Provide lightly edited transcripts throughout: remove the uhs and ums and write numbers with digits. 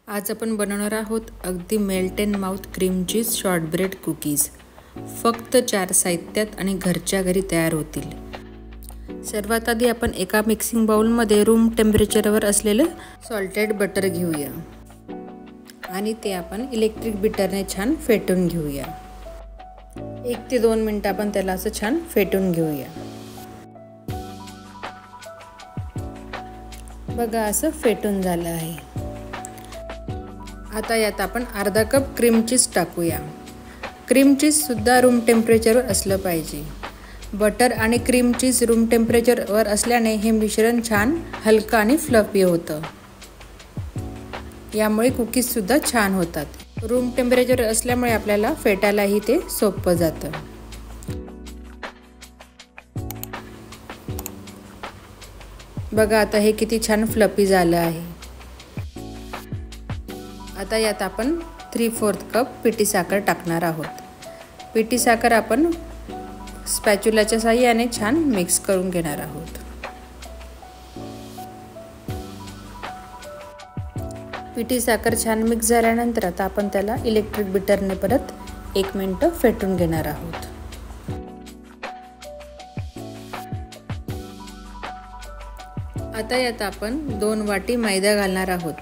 आज आपण बनवणार आहोत अगदी melt in mouth cream cheese shortbread cookies. फक्त 4 साहित्यात आणि घरच्या घरी तयार होतील। सर्वात आधी आपण एका मिक्सिंग बाउलमध्ये रूम टेम्परेचरवर असलेले सॉल्टेड बटर घेऊया आणि ते आपण इलेक्ट्रिक बीटरने छान फेटून घेऊया। 1 ते 2 मिनिटे आपण त्याला असं छान फेटून घेऊया। बघा असं फेटून झालं आहे। आता यात आपण अर्धा कप क्रीम चीज टाकूया। क्रीम चीज सुद्धा रूम टेम्परेचरवर असलं पाहिजे। बटर आणि क्रीम चीज रूम टेम्परेचरवर असल्याने हे मिश्रण छान हलकं आणि फ्लफी होतं। यामुळे कुकीज सुद्धा छान होतात। रूम टेम्परेचर असल्यामुळे आपल्याला फेटायलाही ते सोपं जातं। बघा आता हे किती छान फ्लफी झालं आहे। आता यात आपण 3/4 कप पिठी साखर टाकणार आहोत। पिठी साखर आपण स्पॅच्युलाच्या साहाय्याने छान मिक्स करून घेणार आहोत। पिठी साखर छान मिक्स झाल्यानंतर आता आपण त्याला इलेक्ट्रिक बीटरने परत 1 मिनिट फेटून घेणार आहोत। आता यात आपण 2 वाटी मैदा घालणार आहोत,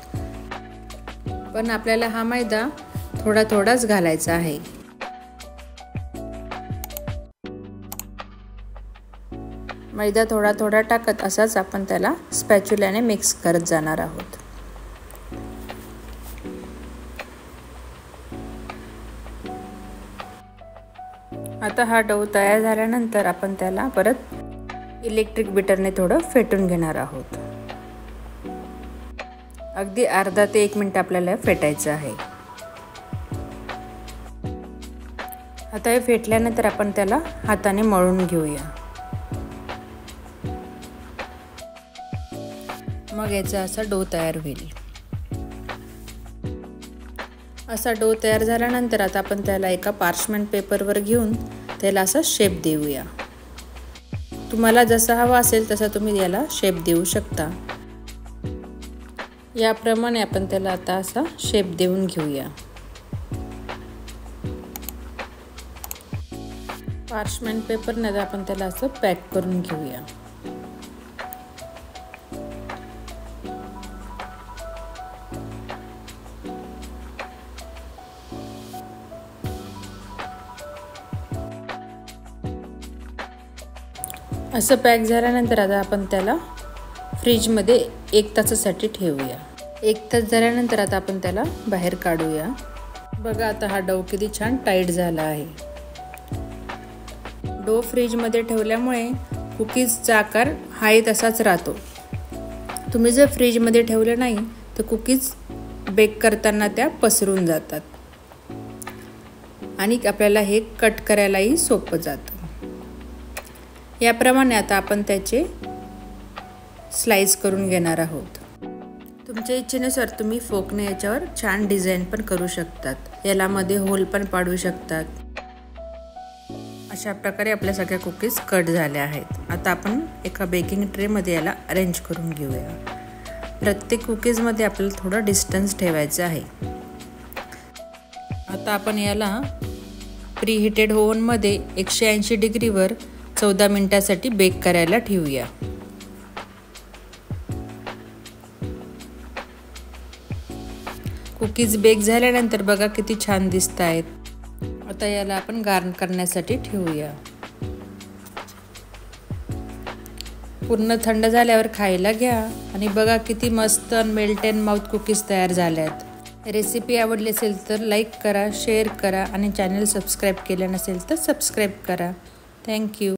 पण आपल्याला हा मैदा थोडाच घालायचा आहे। मैदा थोडा टाकत असाच आपण त्याला स्पॅच्युलाने मिक्स करत जाणार आहोत। आता हा डो तयार झाल्यानंतर आपण त्याला परत इलेक्ट्रिक बीटरने थोडं फेटून घेणार आहोत। अगदी अर्धा ते 1 मिनिट आपल्याला फेटायचं आहे। आता हे फेटल्यानंतर आपण त्याला हाताने मळून घेऊया। मग याचा असा डो तयार होईल। असा डो तयार झाल्यानंतर आता आपण त्याला एका पार्चमेंट पेपरवर घेऊन त्याला असा शेप देऊया। तुम्हाला जसा हवा असेल तसा तुम्ही याला शेप देऊ शकता। याप्रमाणे आपण त्याला आता असा शेप देऊन घेऊया। पार्चमेंट पेपरने आपण त्याला असं पॅक करून घेऊया। असं पॅक झाल्यानंतर आता आपण त्याला फ्रीजमध्ये 1 तासासाठी ठेवूया। 1 तास झाल्यानंतर आता आपण त्याला बाहेर काढूया। बघा आता हा डो किती छान टाईट झाला आहे। डो फ्रीजमध्ये ठेवल्यामुळे कुकीजचा आकार हाय तसाच राहतो। तुम्ही जर फ्रीजमध्ये ठेवले नाही तर कुकीज बेक करताना त्या पसरून जातात आणि आपल्याला हे कट करायलाही सोपं जातं। याप्रमाणे आता आपण त्याचे स्लाइस करून घेणार आहोत। तुमच्या इच्छेनुसार तुम्ही फोकने याच्यावर छान डिझाईन पण करू शकतात। याला मध्ये होल पण पाडू शकतात। अशा प्रकारे आपल्या सगळ्या कुकीज कट झाल्या आहेत। आता आपण एका बेकिंग ट्रेमध्ये याला अरेंज करून घेऊया। प्रत्येक कुकीजमध्ये आपल्याला थोडं डिस्टन्स ठेवायचं आहे। आता आपण याला प्रीहीटेड ओव्हनमध्ये 180 डिग्रीवर 14 मिनिटांसाठी बेक करायला ठेवूया। कुकीज बेक झाल्यानंतर बघा किती छान दिसत आहेत। आता याला आपण गार्न करण्यासाठी ठेवूया। पूर्ण थंड झाल्यावर खायला घ्या आणि बघा किती मस्त मेल्ट इन माउथ कुकीज तयार झाल्यात। रेसिपी आवडली असेल तर लाईक करा, शेअर करा आणि चॅनल सबस्क्राईब केलं नसेल तर सबस्क्राईब करा। थँक्यू।